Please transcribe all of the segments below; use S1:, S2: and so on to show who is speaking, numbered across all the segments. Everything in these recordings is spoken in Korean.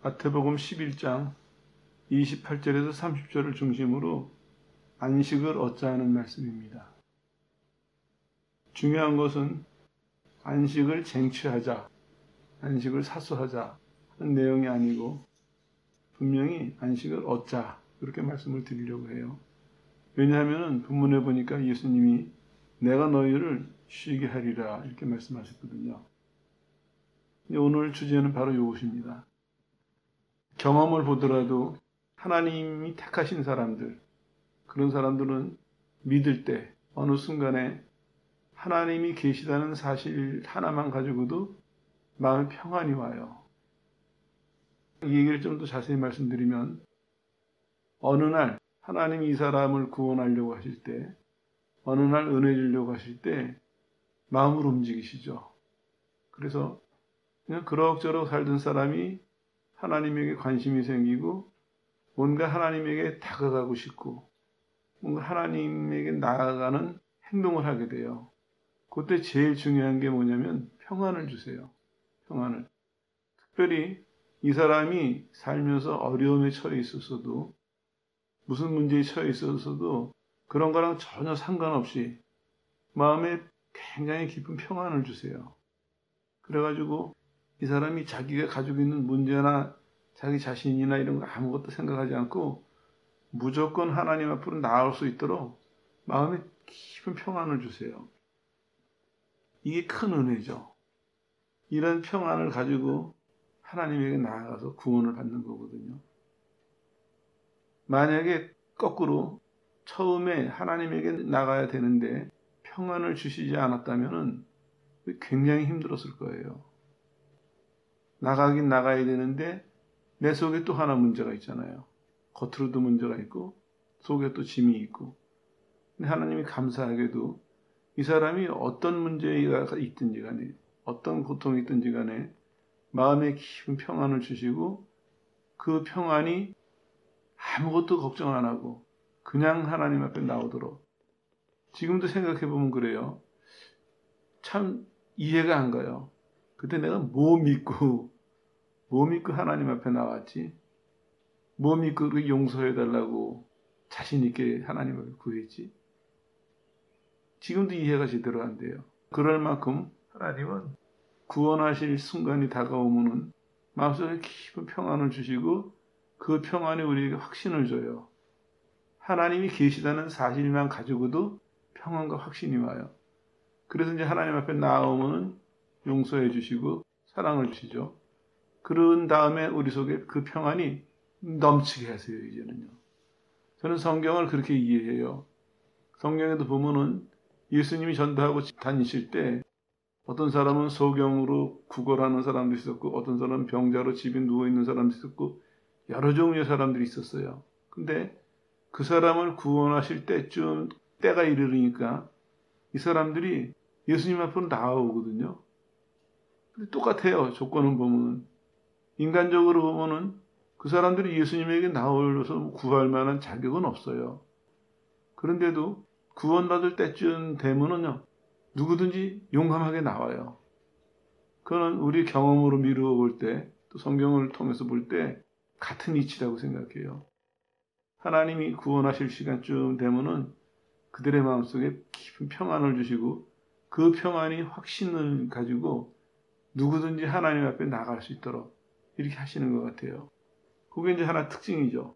S1: 마태복음 11장 28절에서 30절을 중심으로 안식을 얻자 하는 말씀입니다. 중요한 것은 안식을 쟁취하자, 안식을 사수하자 하는 내용이 아니고 분명히 안식을 얻자 그렇게 말씀을 드리려고 해요. 왜냐하면 본문에 보니까 예수님이 내가 너희를 쉬게 하리라 이렇게 말씀하셨거든요. 오늘 주제는 바로 이것입니다. 경험을 보더라도 하나님이 택하신 사람들, 그런 사람들은 믿을 때 어느 순간에 하나님이 계시다는 사실 하나만 가지고도 마음에 평안이 와요. 이 얘기를 좀 더 자세히 말씀드리면 어느 날 하나님이 이 사람을 구원하려고 하실 때, 어느 날 은혜 주려고 하실 때 마음을 움직이시죠. 그래서 그냥 그럭저럭 살던 사람이 하나님에게 관심이 생기고 뭔가 하나님에게 다가가고 싶고 뭔가 하나님에게 나아가는 행동을 하게 돼요. 그때 제일 중요한 게 뭐냐면 평안을 주세요. 평안을. 특별히 이 사람이 살면서 어려움에 처해 있었어도 무슨 문제에 처해 있었어도 그런 거랑 전혀 상관없이 마음에 굉장히 깊은 평안을 주세요. 그래가지고 이 사람이 자기가 가지고 있는 문제나 자기 자신이나 이런 거 아무것도 생각하지 않고 무조건 하나님 앞으로 나올 수 있도록 마음에 깊은 평안을 주세요. 이게 큰 은혜죠. 이런 평안을 가지고 하나님에게 나아가서 구원을 받는 거거든요. 만약에 거꾸로 처음에 하나님에게 나가야 되는데 평안을 주시지 않았다면 굉장히 힘들었을 거예요. 나가긴 나가야 되는데 내 속에 또 하나 문제가 있잖아요. 겉으로도 문제가 있고 속에 또 짐이 있고. 근데 하나님이 감사하게도 이 사람이 어떤 문제가 있든지 간에 어떤 고통이 있든지 간에 마음에 깊은 평안을 주시고 그 평안이 아무것도 걱정 안 하고 그냥 하나님 앞에 나오도록. 지금도 생각해보면 그래요. 참 이해가 안 가요. 그때 내가 뭐 믿고 하나님 앞에 나왔지? 뭐 믿고 그렇게 용서해달라고 자신 있게 하나님 앞에 구했지? 지금도 이해가 제대로 안 돼요. 그럴 만큼 하나님은 구원하실 순간이 다가오면은 마음속에 깊은 평안을 주시고 그 평안이 우리에게 확신을 줘요. 하나님이 계시다는 사실만 가지고도 평안과 확신이 와요. 그래서 이제 하나님 앞에 나오면은 용서해 주시고 사랑을 주시죠. 그런 다음에 우리 속에 그 평안이 넘치게 하세요, 이제는요. 저는 성경을 그렇게 이해해요. 성경에도 보면은 예수님이 전도하고 다니실 때 어떤 사람은 소경으로 구걸하는 사람도 있었고 어떤 사람은 병자로 집에 누워있는 사람도 있었고 여러 종류의 사람들이 있었어요. 근데 그 사람을 구원하실 때쯤 때가 이르니까 이 사람들이 예수님 앞으로 나아오거든요. 근데 똑같아요. 조건을 보면. 인간적으로 보면은 그 사람들이 예수님에게 나오셔서 구할 만한 자격은 없어요. 그런데도 구원받을 때쯤 되면은요, 누구든지 용감하게 나와요. 그거는 우리 경험으로 미루어 볼 때, 또 성경을 통해서 볼 때 같은 이치라고 생각해요. 하나님이 구원하실 시간쯤 되면은 그들의 마음속에 깊은 평안을 주시고 그 평안이 확신을 가지고 누구든지 하나님 앞에 나갈 수 있도록 이렇게 하시는 것 같아요. 그게 이제 하나 특징이죠.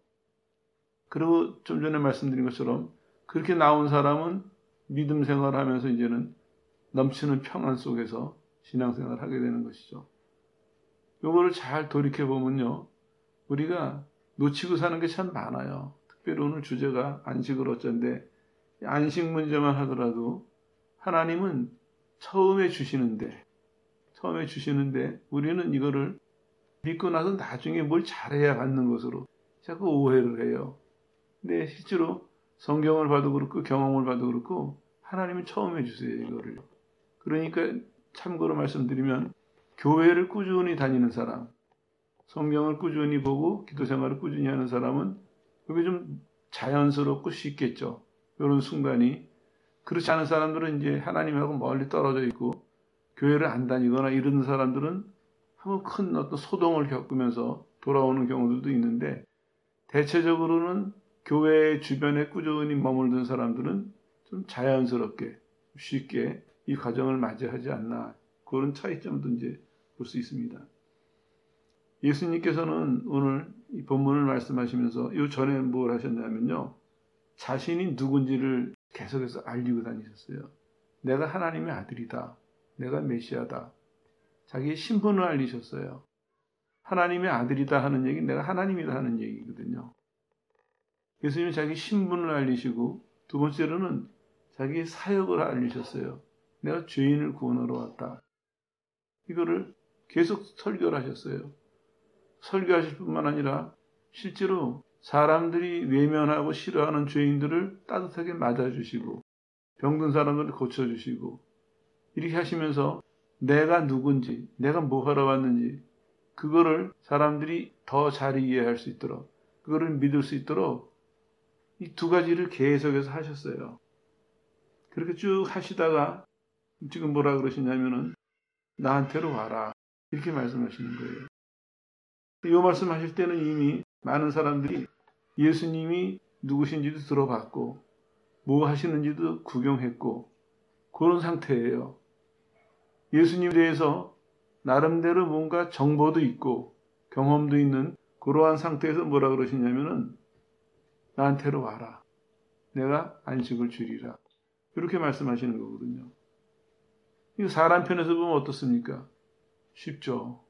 S1: 그리고 좀 전에 말씀드린 것처럼 그렇게 나온 사람은 믿음 생활을 하면서 이제는 넘치는 평안 속에서 신앙생활을 하게 되는 것이죠. 요거를 잘 돌이켜보면요. 우리가 놓치고 사는 게 참 많아요. 특별히 오늘 주제가 안식을 얻자인데 안식 문제만 하더라도 하나님은 처음에 주시는데 우리는 이거를 믿고 나서 나중에 뭘 잘해야 받는 것으로 자꾸 오해를 해요. 근데 실제로 성경을 봐도 그렇고 경험을 봐도 그렇고 하나님은 처음에 주세요, 이거를. 그러니까 참고로 말씀드리면 교회를 꾸준히 다니는 사람, 성경을 꾸준히 보고 기도 생활을 꾸준히 하는 사람은 그게 좀 자연스럽고 쉽겠죠. 이런 순간이. 그렇지 않은 사람들은 이제 하나님하고 멀리 떨어져 있고 교회를 안 다니거나 이런 사람들은 한번 큰 어떤 소동을 겪으면서 돌아오는 경우들도 있는데 대체적으로는 교회 주변에 꾸준히 머물던 사람들은 좀 자연스럽게 쉽게 이 과정을 맞이하지 않나 그런 차이점도 이제 볼 수 있습니다. 예수님께서는 오늘 이 본문을 말씀하시면서 이 전에 뭘 하셨냐면요. 자신이 누군지를 계속해서 알리고 다니셨어요. 내가 하나님의 아들이다. 내가 메시아다. 자기의 신분을 알리셨어요. 하나님의 아들이다 하는 얘기는 내가 하나님이다 하는 얘기거든요. 예수님은 자기 신분을 알리시고 두 번째로는 자기의 사역을 알리셨어요. 내가 죄인을 구원하러 왔다. 이거를 계속 설교를 하셨어요. 설교하실 뿐만 아니라 실제로 사람들이 외면하고 싫어하는 죄인들을 따뜻하게 맞아주시고 병든 사람들을 고쳐주시고 이렇게 하시면서 내가 누군지 내가 뭐 하러 왔는지 그거를 사람들이 더 잘 이해할 수 있도록 그거를 믿을 수 있도록 이 두 가지를 계속해서 하셨어요. 그렇게 쭉 하시다가 지금 뭐라 그러시냐면은 나한테로 와라 이렇게 말씀하시는 거예요. 이 말씀하실 때는 이미 많은 사람들이 예수님이 누구신지도 들어봤고 뭐 하시는지도 구경했고 그런 상태예요. 예수님에 대해서 나름대로 뭔가 정보도 있고 경험도 있는 그러한 상태에서 뭐라 그러시냐면은 나한테로 와라. 내가 안식을 주리라. 이렇게 말씀하시는 거거든요. 이거 사람 편에서 보면 어떻습니까? 쉽죠.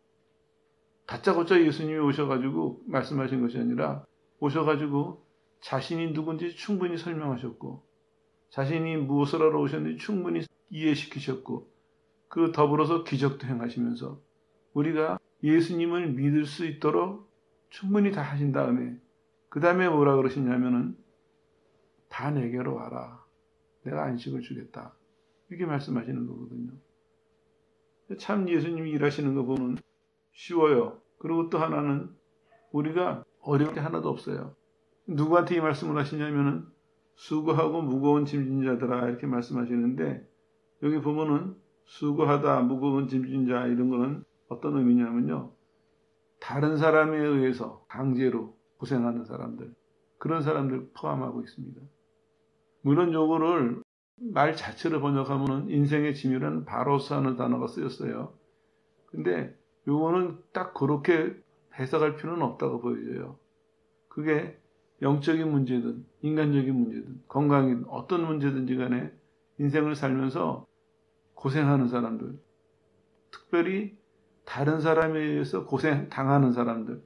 S1: 다짜고짜 예수님이 오셔가지고 말씀하신 것이 아니라 오셔가지고 자신이 누군지 충분히 설명하셨고 자신이 무엇을 하러 오셨는지 충분히 이해시키셨고 그 더불어서 기적도 행하시면서 우리가 예수님을 믿을 수 있도록 충분히 다 하신 다음에 그 다음에 뭐라 그러시냐면은 다 내게로 와라. 내가 안식을 주겠다. 이렇게 말씀하시는 거거든요. 참 예수님이 일하시는 거 보면 쉬워요. 그리고 또 하나는 우리가 어려운 게 하나도 없어요. 누구한테 이 말씀을 하시냐면은 수고하고 무거운 짐진 자들아 이렇게 말씀하시는데 여기 보면은 수고하다 무거운 짐진 자 이런 거는 어떤 의미냐면요. 다른 사람에 의해서 강제로 고생하는 사람들 그런 사람들 포함하고 있습니다. 물론 요거를 말 자체를 번역하면은 인생의 짐이라는 바로스하는 단어가 쓰였어요. 근데 요거는 딱 그렇게 해석할 필요는 없다고 보여져요. 그게 영적인 문제든 인간적인 문제든 건강이든 어떤 문제든지 간에 인생을 살면서 고생하는 사람들 특별히 다른 사람에 의해서 고생 당하는 사람들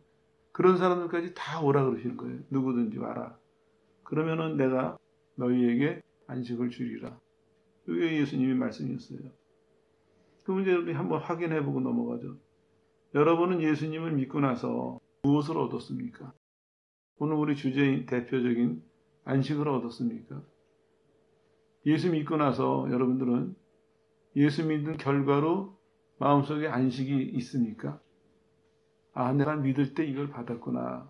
S1: 그런 사람들까지 다 오라 그러시는 거예요. 누구든지 와라. 그러면은 내가 너희에게 안식을 주리라. 이게 예수님의 말씀이었어요. 그 문제를 우리 한번 확인해보고 넘어가죠. 여러분은 예수님을 믿고 나서 무엇을 얻었습니까? 오늘 우리 주제인 대표적인 안식을 얻었습니까? 예수 믿고 나서 여러분들은 예수 믿는 결과로 마음속에 안식이 있습니까? 아, 내가 믿을 때 이걸 받았구나.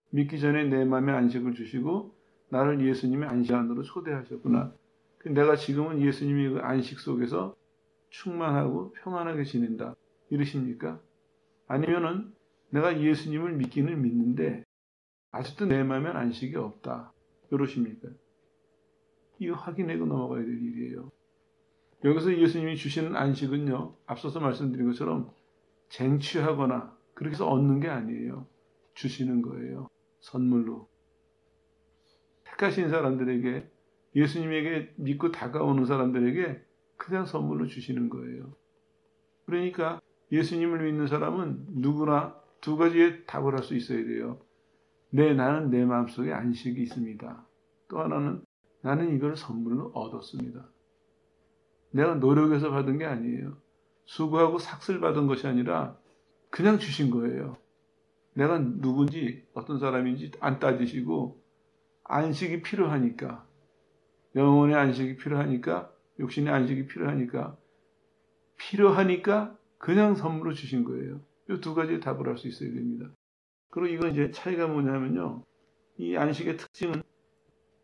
S1: 믿기 전에 내 마음에 안식을 주시고 나를 예수님의 안식 안으로 초대하셨구나. 내가 지금은 예수님의 그 안식 속에서 충만하고 평안하게 지낸다. 이러십니까? 아니면은 내가 예수님을 믿기는 믿는데 아직도 내 마음에 안식이 없다. 이러십니까? 이거 확인하고 넘어가야 될 일이에요. 여기서 예수님이 주시는 안식은요. 앞서서 말씀드린 것처럼 쟁취하거나 그렇게 해서 얻는 게 아니에요. 주시는 거예요. 선물로. 택하신 사람들에게 예수님에게 믿고 다가오는 사람들에게 그냥 선물로 주시는 거예요. 그러니까 예수님을 믿는 사람은 누구나 두 가지의 답을 할 수 있어야 돼요. 나는 내 마음속에 안식이 있습니다. 또 하나는 나는 이걸 선물로 얻었습니다. 내가 노력해서 받은 게 아니에요. 수고하고 삭슬 받은 것이 아니라 그냥 주신 거예요. 내가 누군지 어떤 사람인지 안 따지시고 안식이 필요하니까 영혼의 안식이 필요하니까 육신의 안식이 필요하니까 그냥 선물로 주신 거예요. 이 두 가지 답을 할 수 있어야 됩니다. 그리고 이건 이제 차이가 뭐냐면요. 이 안식의 특징은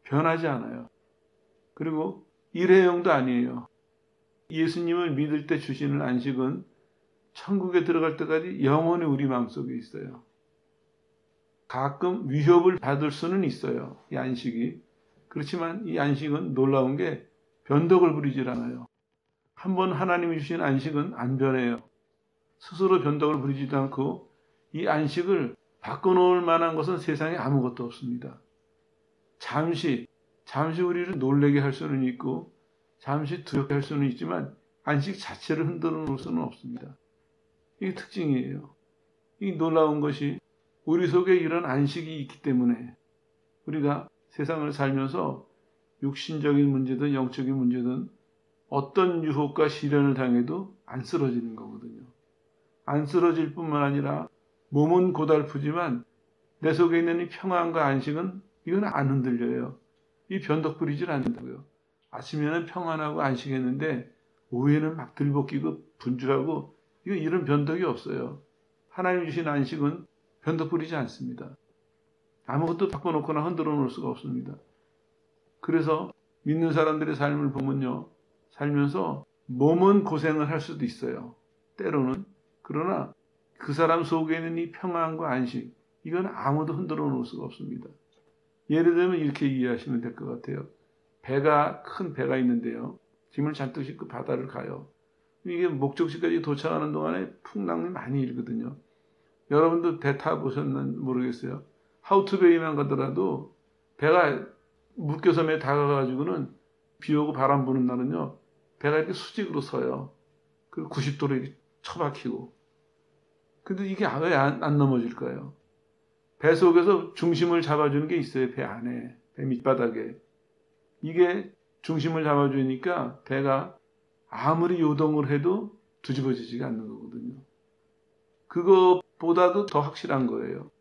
S1: 변하지 않아요. 그리고 일회용도 아니에요. 예수님을 믿을 때 주시는 안식은 천국에 들어갈 때까지 영원히 우리 마음속에 있어요. 가끔 위협을 받을 수는 있어요. 이 안식이. 그렇지만 이 안식은 놀라운 게 변덕을 부리질 않아요. 한번 하나님이 주신 안식은 안 변해요. 스스로 변덕을 부리지도 않고 이 안식을 바꿔놓을 만한 것은 세상에 아무것도 없습니다. 잠시 우리를 놀라게 할 수는 있고 잠시 두렵게 할 수는 있지만 안식 자체를 흔들어 놓을 수는 없습니다. 이게 특징이에요. 이 놀라운 것이 우리 속에 이런 안식이 있기 때문에 우리가 세상을 살면서 육신적인 문제든 영적인 문제든 어떤 유혹과 시련을 당해도 안 쓰러지는 거거든요. 안 쓰러질 뿐만 아니라 몸은 고달프지만 내 속에 있는 이 평안과 안식은 이건 안 흔들려요. 이 변덕 부리질 않는다고요. 아침에는 평안하고 안식했는데 오후에는 막 들볶이고 분주하고 이런 변덕이 없어요. 하나님 주신 안식은 변덕 부리지 않습니다. 아무것도 바꿔놓거나 흔들어 놓을 수가 없습니다. 그래서 믿는 사람들의 삶을 보면요. 살면서 몸은 고생을 할 수도 있어요. 때로는. 그러나 그 사람 속에 있는 이 평안과 안식, 이건 아무도 흔들어 놓을 수가 없습니다. 예를 들면 이렇게 이해하시면 될 것 같아요. 큰 배가 있는데요. 짐을 잔뜩 싣고 바다를 가요. 이게 목적지까지 도착하는 동안에 풍랑이 많이 일거든요. 여러분도 배 타보셨는지 모르겠어요. 하우투베이만 가더라도 배가 물교섬에 다가가가지고는 비 오고 바람 부는 날은요. 배가 이렇게 수직으로 서요. 그리고 90도로 이렇게 처박히고. 근데 이게 왜 안 넘어질까요? 배 속에서 중심을 잡아주는 게 있어요. 배 안에. 배 밑바닥에. 이게 중심을 잡아주니까 배가 아무리 요동을 해도 뒤집어지지가 않는 거거든요. 그것보다도 더 확실한 거예요.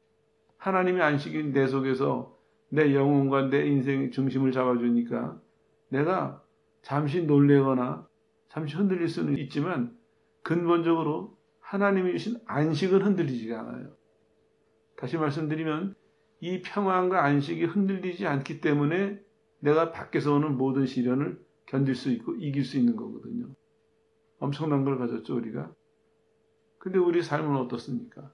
S1: 하나님의 안식이 내 속에서 내 영혼과 내 인생의 중심을 잡아주니까 내가 잠시 놀래거나 잠시 흔들릴 수는 있지만 근본적으로 하나님이 주신 안식은 흔들리지가 않아요. 다시 말씀드리면 이 평안과 안식이 흔들리지 않기 때문에 내가 밖에서 오는 모든 시련을 견딜 수 있고 이길 수 있는 거거든요. 엄청난 걸 가졌죠, 우리가. 근데 우리 삶은 어떻습니까?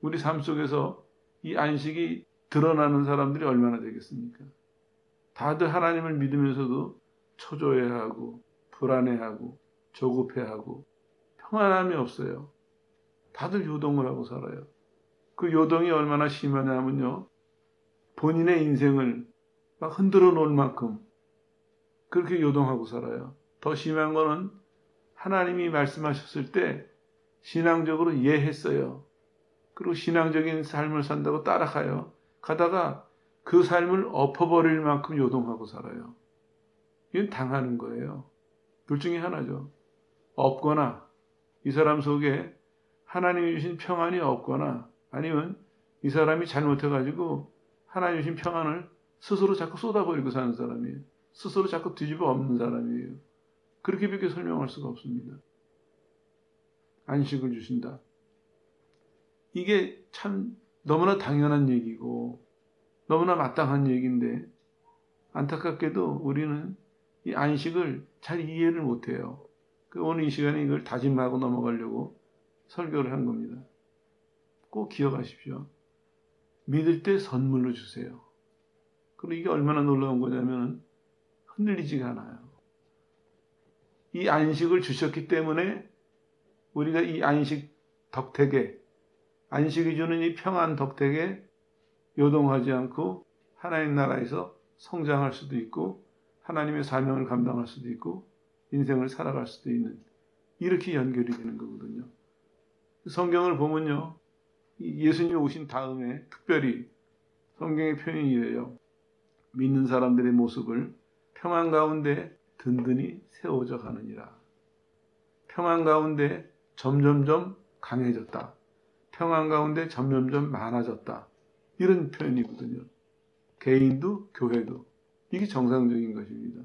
S1: 우리 삶 속에서 이 안식이 드러나는 사람들이 얼마나 되겠습니까? 다들 하나님을 믿으면서도 초조해하고 불안해하고 조급해하고 평안함이 없어요. 다들 요동을 하고 살아요. 그 요동이 얼마나 심하냐면요. 본인의 인생을 막 흔들어 놓을 만큼 그렇게 요동하고 살아요. 더 심한 거는 하나님이 말씀하셨을 때 신앙적으로 이해했어요. 그리고 신앙적인 삶을 산다고 따라가요. 가다가 그 삶을 엎어버릴 만큼 요동하고 살아요. 이건 당하는 거예요. 둘 중에 하나죠. 없거나 이 사람 속에 하나님이 주신 평안이 없거나 아니면 이 사람이 잘못해가지고 하나님이 주신 평안을 스스로 자꾸 쏟아버리고 사는 사람이에요. 스스로 자꾸 뒤집어 엎는 사람이에요. 그렇게밖에 설명할 수가 없습니다. 안식을 주신다. 이게 참 너무나 당연한 얘기고 너무나 마땅한 얘기인데 안타깝게도 우리는 이 안식을 잘 이해를 못해요. 오늘 이 시간에 이걸 다짐하고 넘어가려고 설교를 한 겁니다. 꼭 기억하십시오. 믿을 때 선물로 주세요. 그리고 이게 얼마나 놀라운 거냐면 흔들리지가 않아요. 이 안식을 주셨기 때문에 우리가 이 안식 덕택에 안식이 주는 이 평안 덕택에 요동하지 않고 하나님 나라에서 성장할 수도 있고 하나님의 사명을 감당할 수도 있고 인생을 살아갈 수도 있는 이렇게 연결이 되는 거거든요. 성경을 보면요. 예수님이 오신 다음에 특별히 성경의 표현이 이래요. 믿는 사람들의 모습을 평안 가운데 든든히 세워져 가느니라. 평안 가운데 점점점 강해졌다. 평안 가운데 점점점 많아졌다. 이런 표현이거든요. 개인도 교회도. 이게 정상적인 것입니다.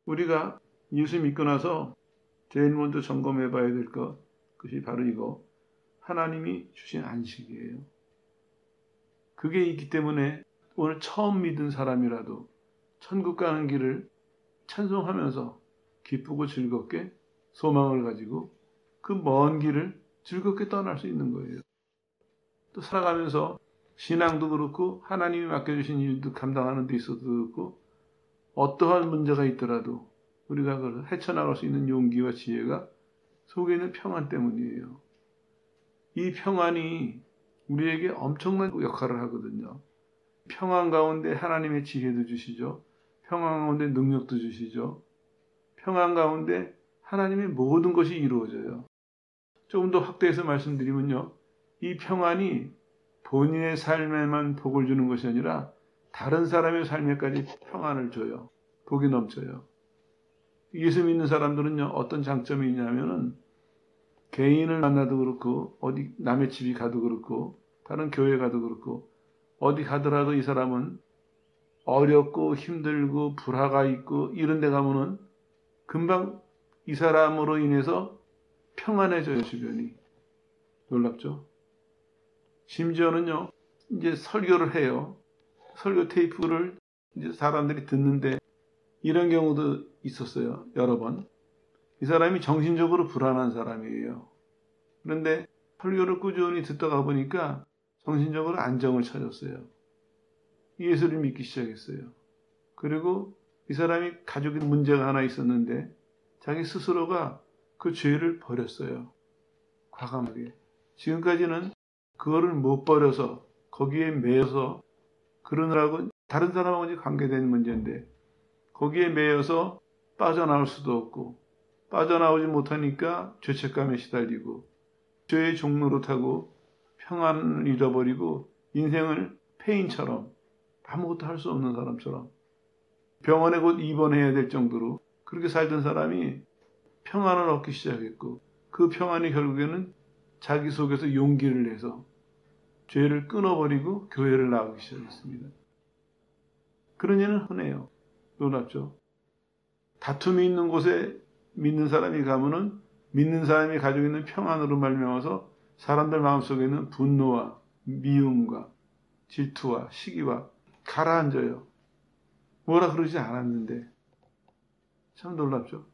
S1: 우리가 예수 믿고 나서 제일 먼저 점검해 봐야 될 것이 바로 이거. 하나님이 주신 안식이에요. 그게 있기 때문에 오늘 처음 믿은 사람이라도 천국 가는 길을 찬송하면서 기쁘고 즐겁게 소망을 가지고 그 먼 길을 즐겁게 떠날 수 있는 거예요. 또 살아가면서 신앙도 그렇고 하나님이 맡겨주신 일도 감당하는 데 있어도 그렇고 어떠한 문제가 있더라도 우리가 그걸 헤쳐나갈 수 있는 용기와 지혜가 속에 있는 평안 때문이에요. 이 평안이 우리에게 엄청난 역할을 하거든요. 평안 가운데 하나님의 지혜도 주시죠. 평안 가운데 능력도 주시죠. 평안 가운데 하나님의 모든 것이 이루어져요. 조금 더 확대해서 말씀드리면요. 이 평안이 본인의 삶에만 복을 주는 것이 아니라 다른 사람의 삶에까지 평안을 줘요. 복이 넘쳐요. 예수 믿는 사람들은요. 어떤 장점이 있냐면은 개인을 만나도 그렇고 어디 남의 집이 가도 그렇고 다른 교회 가도 그렇고 어디 가더라도 이 사람은 어렵고 힘들고 불화가 있고 이런 데 가면은 금방 이 사람으로 인해서 평안해져요, 주변이. 놀랍죠? 심지어는요, 이제 설교를 해요. 설교 테이프를 이제 사람들이 듣는데 이런 경우도 있었어요, 여러 번. 이 사람이 정신적으로 불안한 사람이에요. 그런데 설교를 꾸준히 듣다가 보니까 정신적으로 안정을 찾았어요. 예수를 믿기 시작했어요. 그리고 이 사람이 가족에 문제가 하나 있었는데 자기 스스로가 그 죄를 버렸어요. 과감하게. 지금까지는 그거를 못 버려서 거기에 매여서 그러느라고 다른 사람하고 관계된 문제인데 거기에 매여서 빠져나올 수도 없고 빠져나오지 못하니까 죄책감에 시달리고 죄의 종로로 타고 평안을 잃어버리고 인생을 폐인처럼 아무것도 할 수 없는 사람처럼 병원에 곧 입원해야 될 정도로 그렇게 살던 사람이 평안을 얻기 시작했고 그 평안이 결국에는 자기 속에서 용기를 내서 죄를 끊어버리고 교회를 나오기 시작했습니다. 그런 일은 흔해요. 놀랍죠? 다툼이 있는 곳에 믿는 사람이 가면은 믿는 사람이 가지고 있는 평안으로 말미암아서 사람들 마음속에 있는 분노와 미움과 질투와 시기와 가라앉아요. 뭐라 그러지 않았는데 참 놀랍죠?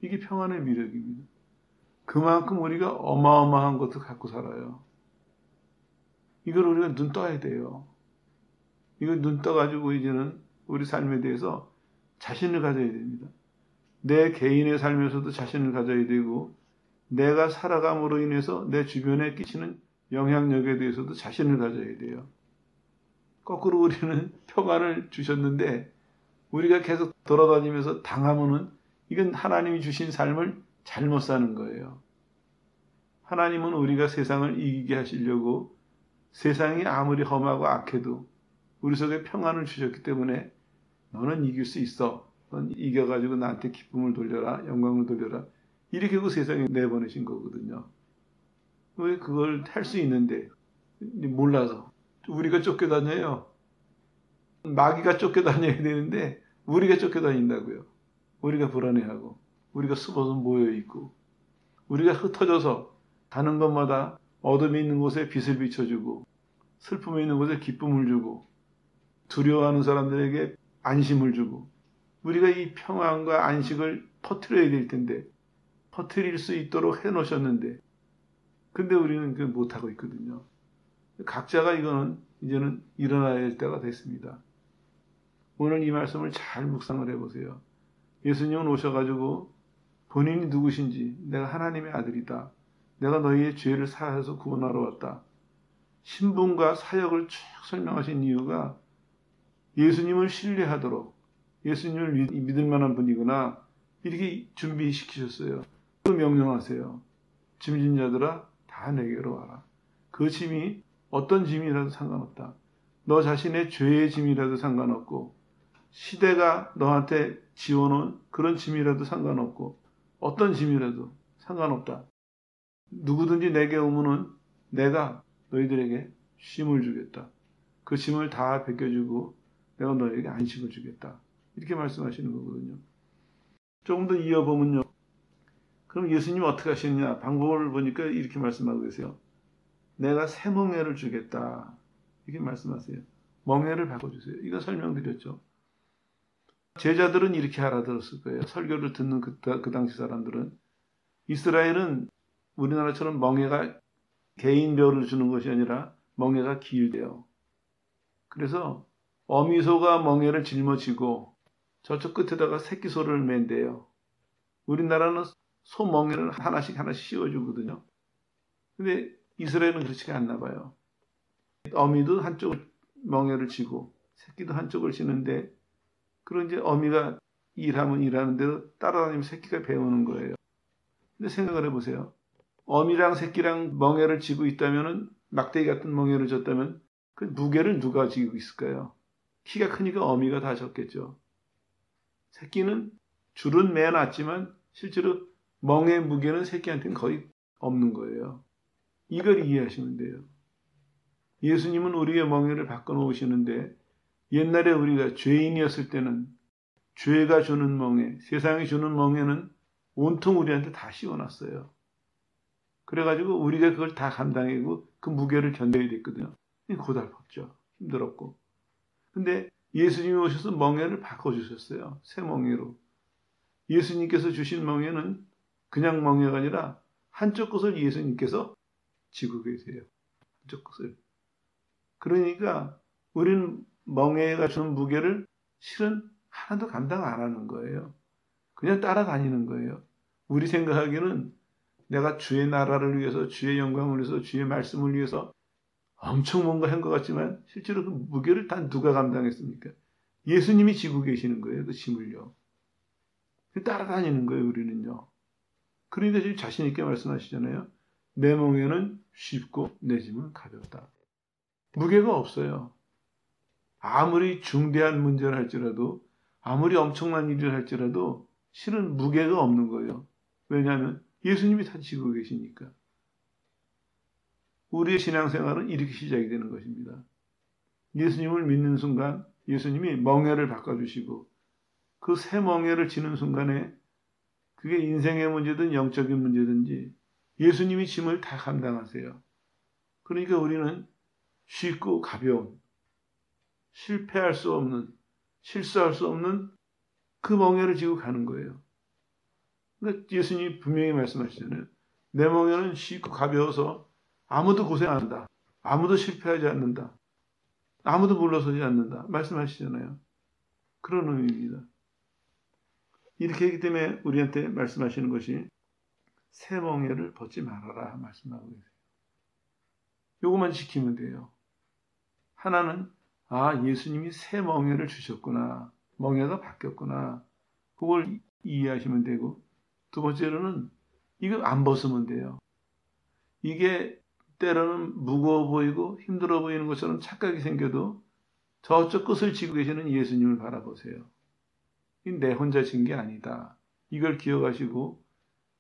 S1: 이게 평안의 미력입니다. 그만큼 우리가 어마어마한 것도 갖고 살아요. 이걸 우리가 눈 떠야 돼요. 이걸 눈 떠가지고 이제는 우리 삶에 대해서 자신을 가져야 됩니다. 내 개인의 삶에서도 자신을 가져야 되고 내가 살아감으로 인해서 내 주변에 끼치는 영향력에 대해서도 자신을 가져야 돼요. 거꾸로 우리는 평안을 주셨는데 우리가 계속 돌아다니면서 당하면은 이건 하나님이 주신 삶을 잘못 사는 거예요. 하나님은 우리가 세상을 이기게 하시려고 세상이 아무리 험하고 악해도 우리 속에 평안을 주셨기 때문에 너는 이길 수 있어. 넌 이겨가지고 나한테 기쁨을 돌려라. 영광을 돌려라. 이렇게 그 세상에 내보내신 거거든요. 왜 그걸 할 수 있는데 몰라서 우리가 쫓겨다녀요. 마귀가 쫓겨다녀야 되는데 우리가 쫓겨다닌다고요. 우리가 불안해하고 우리가 숨어서 모여있고 우리가 흩어져서 가는 것마다 어둠이 있는 곳에 빛을 비춰주고 슬픔이 있는 곳에 기쁨을 주고 두려워하는 사람들에게 안심을 주고 우리가 이 평안과 안식을 퍼뜨려야 될 텐데 퍼뜨릴 수 있도록 해놓으셨는데 근데 우리는 그 못하고 있거든요. 각자가 이거는 이제는 일어나야 할 때가 됐습니다. 오늘 이 말씀을 잘 묵상을 해보세요. 예수님은 오셔가지고 본인이 누구신지 내가 하나님의 아들이다. 내가 너희의 죄를 사하여서 구원하러 왔다. 신분과 사역을 쭉 설명하신 이유가 예수님을 신뢰하도록 예수님을 믿을 만한 분이구나 이렇게 준비시키셨어요. 그 명령하세요. 짐진 자들아 다 내게로 와라. 그 짐이 어떤 짐이라도 상관없다. 너 자신의 죄의 짐이라도 상관없고 시대가 너한테 지어놓은 그런 짐이라도 상관없고 어떤 짐이라도 상관없다. 누구든지 내게 오면은 내가 너희들에게 쉼을 주겠다. 그 짐을 다 벗겨주고 내가 너희에게 안식을 주겠다. 이렇게 말씀하시는 거거든요. 조금 더 이어보면요. 그럼 예수님 어떻게 하시느냐? 방법을 보니까 이렇게 말씀하고 계세요. 내가 새 멍에를 주겠다. 이렇게 말씀하세요. 멍에를 바꿔주세요. 이거 설명드렸죠. 제자들은 이렇게 알아들었을 거예요. 설교를 듣는 그 당시 사람들은. 이스라엘은 우리나라처럼 멍에가 개인별로 주는 것이 아니라 멍에가 길대요. 그래서 어미소가 멍에를 짊어지고 저쪽 끝에다가 새끼소를 맨대요. 우리나라는 소 멍에를 하나씩 씌워주거든요. 근데 이스라엘은 그렇지가 않나 봐요. 어미도 한쪽을 멍에를 쥐고 새끼도 한쪽을 쥐는데 그런 이제 어미가 일하면 일하는 대로 따라다니면 새끼가 배우는 거예요. 근데 생각을 해보세요. 어미랑 새끼랑 멍에를 쥐고 있다면은 막대기 같은 멍에를 줬다면 그 무게를 누가 쥐고 있을까요? 키가 크니까 어미가 다 졌겠죠. 새끼는 줄은 매놨지만 실제로 멍의 무게는 새끼한테는 거의 없는 거예요. 이걸 이해하시면 돼요. 예수님은 우리의 멍에를 바꿔놓으시는데 옛날에 우리가 죄인이었을 때는 죄가 주는 멍에, 세상이 주는 멍에는 온통 우리한테 다 씌워놨어요. 그래가지고 우리가 그걸 다 감당하고 그 무게를 견뎌야 됐거든요. 고달팠죠. 힘들었고. 근데 예수님이 오셔서 멍에를 바꿔주셨어요. 새 멍에로. 예수님께서 주신 멍에는 그냥 멍에가 아니라 한쪽 것을 예수님께서 지고 계세요. 한쪽 것을. 그러니까 우리는 멍에가 주는 무게를 실은 하나도 감당 안 하는 거예요. 그냥 따라다니는 거예요. 우리 생각하기에는 내가 주의 나라를 위해서, 주의 영광을 위해서, 주의 말씀을 위해서 엄청 뭔가 한 것 같지만 실제로 그 무게를 다 누가 감당했습니까? 예수님이 지고 계시는 거예요. 그 짐을요. 따라다니는 거예요. 우리는요. 그러니까 지금 자신 있게 말씀하시잖아요. 내 멍에는 쉽고 내 짐은 가볍다. 무게가 없어요. 아무리 중대한 문제를 할지라도 아무리 엄청난 일을 할지라도 실은 무게가 없는 거예요. 왜냐하면 예수님이 다 지고 계시니까. 우리의 신앙생활은 이렇게 시작이 되는 것입니다. 예수님을 믿는 순간 예수님이 멍에를 바꿔주시고 그 새 멍에를 지는 순간에 그게 인생의 문제든 영적인 문제든지 예수님이 짐을 다 감당하세요. 그러니까 우리는 쉽고 가벼운 실패할 수 없는 실수할 수 없는 그 멍에를 지고 가는 거예요. 그러니까 예수님이 분명히 말씀하시잖아요. 내 멍에는 쉽고 가벼워서 아무도 고생 안 한다. 아무도 실패하지 않는다. 아무도 물러서지 않는다. 말씀하시잖아요. 그런 의미입니다. 이렇게 하기 때문에 우리한테 말씀하시는 것이 새 멍에를 벗지 말아라 말씀하고 계세요. 요것만 지키면 돼요. 하나는 예수님이 새 멍에를 주셨구나. 멍에가 바뀌었구나. 그걸 이해하시면 되고 두 번째로는 이거 안 벗으면 돼요. 이게 때로는 무거워 보이고 힘들어 보이는 것처럼 착각이 생겨도 저쪽 끝을 지고 계시는 예수님을 바라보세요. 내 혼자 진 게 아니다. 이걸 기억하시고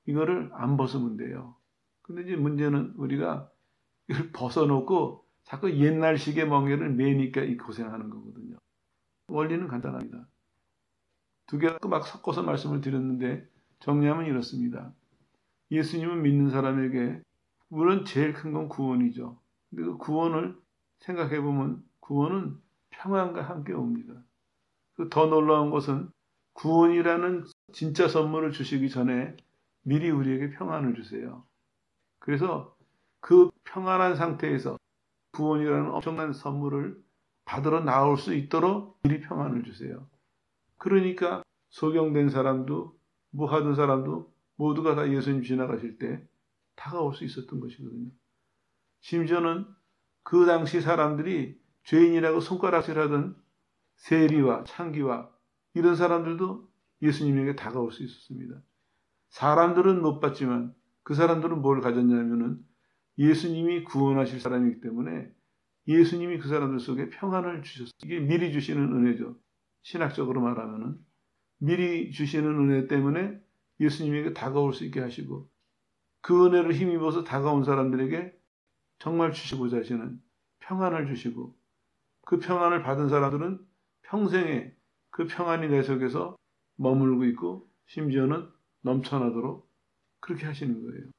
S1: 이거를 안 벗으면 돼요. 근데 이제 문제는 우리가 이걸 벗어놓고 자꾸 옛날식의 멍에를 매니까 이 고생하는 거거든요. 원리는 간단합니다. 두 개가 막 섞어서 말씀을 드렸는데 정리하면 이렇습니다. 예수님을 믿는 사람에게 물론 제일 큰 건 구원이죠. 근데 그 구원을 생각해 보면 구원은 평안과 함께 옵니다. 더 놀라운 것은 구원이라는 진짜 선물을 주시기 전에 미리 우리에게 평안을 주세요. 그래서 그 평안한 상태에서 구원이라는 엄청난 선물을 받으러 나올 수 있도록 미리 평안을 주세요. 그러니까 소경된 사람도 무하던 사람도 모두가 다 예수님 지나가실 때 다가올 수 있었던 것이거든요. 심지어는 그 당시 사람들이 죄인이라고 손가락질하던 세리와 창기와 이런 사람들도 예수님에게 다가올 수 있었습니다. 사람들은 못 봤지만 그 사람들은 뭘 가졌냐면은 예수님이 구원하실 사람이기 때문에 예수님이 그 사람들 속에 평안을 주셨어요. 이게 미리 주시는 은혜죠. 신학적으로 말하면은 미리 주시는 은혜 때문에 예수님에게 다가올 수 있게 하시고 그 은혜를 힘입어서 다가온 사람들에게 정말 주시고자 하시는 평안을 주시고 그 평안을 받은 사람들은 평생에 그 평안이 내 속에서 머물고 있고 심지어는 넘쳐나도록 그렇게 하시는 거예요.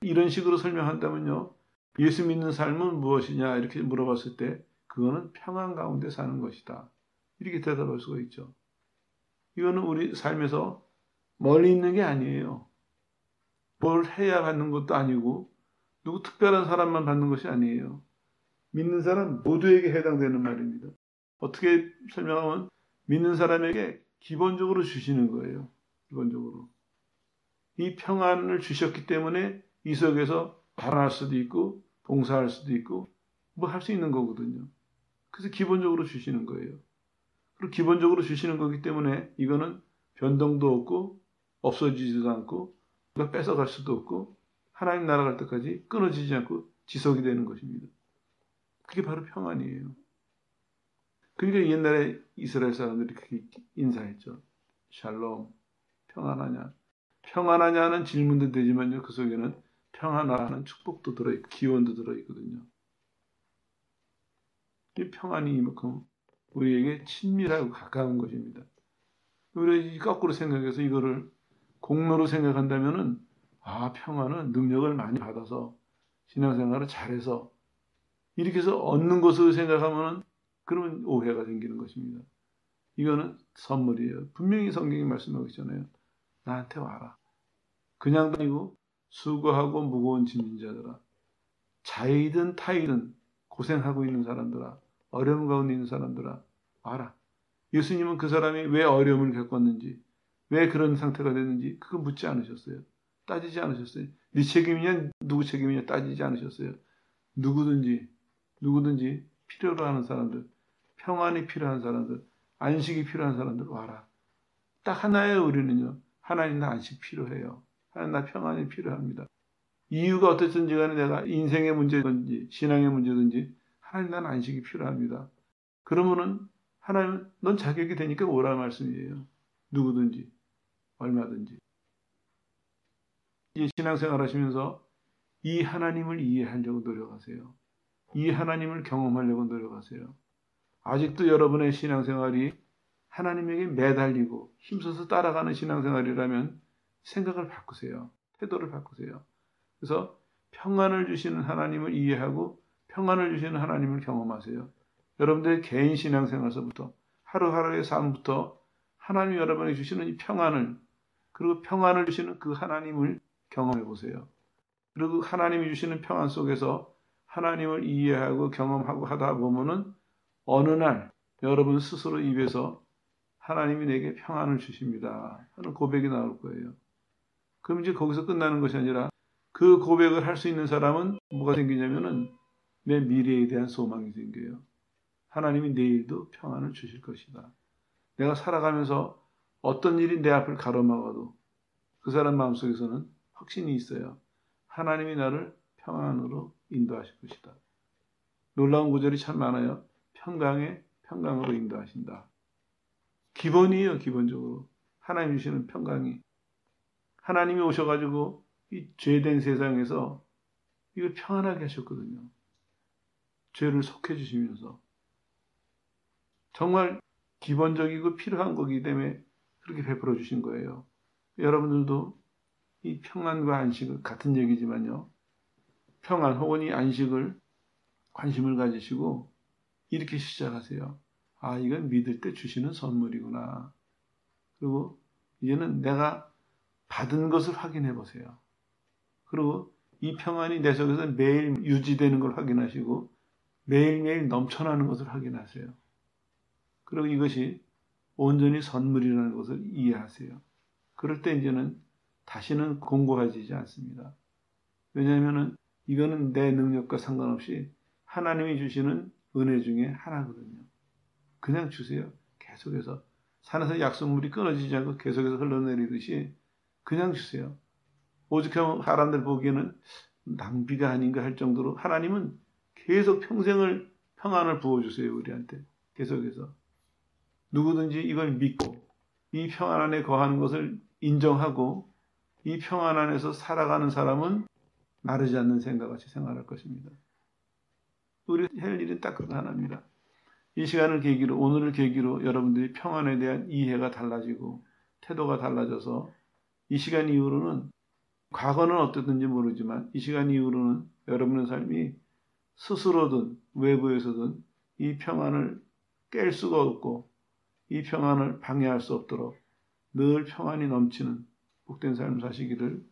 S1: 이런 식으로 설명한다면요. 예수 믿는 삶은 무엇이냐 이렇게 물어봤을 때 그거는 평안 가운데 사는 것이다. 이렇게 대답할 수가 있죠. 이거는 우리 삶에서 멀리 있는 게 아니에요. 뭘 해야 받는 것도 아니고 누구 특별한 사람만 받는 것이 아니에요. 믿는 사람 모두에게 해당되는 말입니다. 어떻게 설명하면 믿는 사람에게 기본적으로 주시는 거예요. 기본적으로. 이 평안을 주셨기 때문에 이 속에서 발언할 수도 있고 봉사할 수도 있고 뭐 할 수 있는 거거든요. 그래서 기본적으로 주시는 거예요. 그리고 기본적으로 주시는 거기 때문에 이거는 변동도 없고 없어지지도 않고 누가 뺏어갈 수도 없고 하나님 나라 갈 때까지 끊어지지 않고 지속이 되는 것입니다. 그게 바로 평안이에요. 그러니까 옛날에 이스라엘 사람들이 그렇게 인사했죠. 샬롬, 평안하냐. 평안하냐는 질문도 되지만요. 그 속에는 평안하라는 축복도 들어있고 기원도 들어있거든요. 이 평안이 이만큼 우리에게 친밀하고 가까운 것입니다. 우리 거꾸로 생각해서 이거를 공로로 생각한다면은 평안은 능력을 많이 받아서 신앙생활을 잘해서 이렇게 해서 얻는 것으로 생각하면은 그러면 오해가 생기는 것입니다. 이거는 선물이에요. 분명히 성경이 말씀하고 있잖아요. 나한테 와라. 그냥 다니고 수고하고 무거운 짐진 자들아. 자이든 타이든 고생하고 있는 사람들아. 어려움 가운데 있는 사람들아. 와라. 예수님은 그 사람이 왜 어려움을 겪었는지, 왜 그런 상태가 됐는지 그거 묻지 않으셨어요. 따지지 않으셨어요. 네 책임이냐 누구 책임이냐 따지지 않으셨어요. 누구든지 필요로 하는 사람들, 평안이 필요한 사람들, 안식이 필요한 사람들 와라. 딱 하나예요. 우리는요. 하나님 나 안식 필요해요. 하나님 나 평안이 필요합니다. 이유가 어떻든지 간에 내가 인생의 문제든지 신앙의 문제든지 하나님 난 안식이 필요합니다. 그러면은 하나님 넌 자격이 되니까 오라 말씀이에요. 누구든지 얼마든지. 이 신앙생활 하시면서 이 하나님을 이해하려고 노력하세요. 이 하나님을 경험하려고 노력하세요. 아직도 여러분의 신앙생활이 하나님에게 매달리고 힘써서 따라가는 신앙생활이라면 생각을 바꾸세요. 태도를 바꾸세요. 그래서 평안을 주시는 하나님을 이해하고 평안을 주시는 하나님을 경험하세요. 여러분들의 개인 신앙생활에서부터 하루하루의 삶부터 하나님이 여러분에게 주시는 이 평안을 그리고 평안을 주시는 그 하나님을 경험해 보세요. 그리고 하나님이 주시는 평안 속에서 하나님을 이해하고 경험하고 하다 보면은 어느 날 여러분 스스로 입에서 하나님이 내게 평안을 주십니다 하는 고백이 나올 거예요. 그럼 이제 거기서 끝나는 것이 아니라 그 고백을 할 수 있는 사람은 뭐가 생기냐면은 내 미래에 대한 소망이 생겨요. 하나님이 내일도 평안을 주실 것이다. 내가 살아가면서 어떤 일이 내 앞을 가로막아도 그 사람 마음속에서는 확신이 있어요. 하나님이 나를 평안으로 인도하실 것이다. 놀라운 구절이 참 많아요. 평강으로 인도하신다. 기본이에요. 기본적으로. 하나님 주시는 평강이. 하나님이 오셔가지고 이 죄된 세상에서 이걸 평안하게 하셨거든요. 죄를 속해 주시면서. 정말 기본적이고 필요한 거기 때문에 그렇게 베풀어 주신 거예요. 여러분들도 이 평안과 안식을 같은 얘기지만요. 평안 혹은 이 안식을 관심을 가지시고 이렇게 시작하세요. 이건 믿을 때 주시는 선물이구나. 그리고 이제는 내가 받은 것을 확인해 보세요. 그리고 이 평안이 내 속에서 매일 유지되는 걸 확인하시고 매일매일 넘쳐나는 것을 확인하세요. 그리고 이것이 온전히 선물이라는 것을 이해하세요. 그럴 때 이제는 다시는 공고해지지 않습니다. 왜냐하면 이거는 내 능력과 상관없이 하나님이 주시는 은혜 중에 하나거든요. 그냥 주세요. 계속해서 산에서 약속물이 끊어지지 않고 계속해서 흘러내리듯이 그냥 주세요. 오죽하면 사람들 보기에는 낭비가 아닌가 할 정도로 하나님은 계속 평생을 평안을 부어주세요. 우리한테 계속해서. 누구든지 이걸 믿고 이 평안 안에 거하는 것을 인정하고 이 평안 안에서 살아가는 사람은 마르지 않는 생각같이 생활할 것입니다. 우리 할 일은 딱 그거 하나입니다. 이 시간을 계기로 오늘을 계기로 여러분들이 평안에 대한 이해가 달라지고 태도가 달라져서 이 시간 이후로는 과거는 어땠든지 모르지만 이 시간 이후로는 여러분의 삶이 스스로든 외부에서든 이 평안을 깰 수가 없고 이 평안을 방해할 수 없도록 늘 평안이 넘치는 복된 삶을 사시기를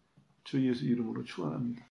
S1: 주 예수 이름으로 축원합니다.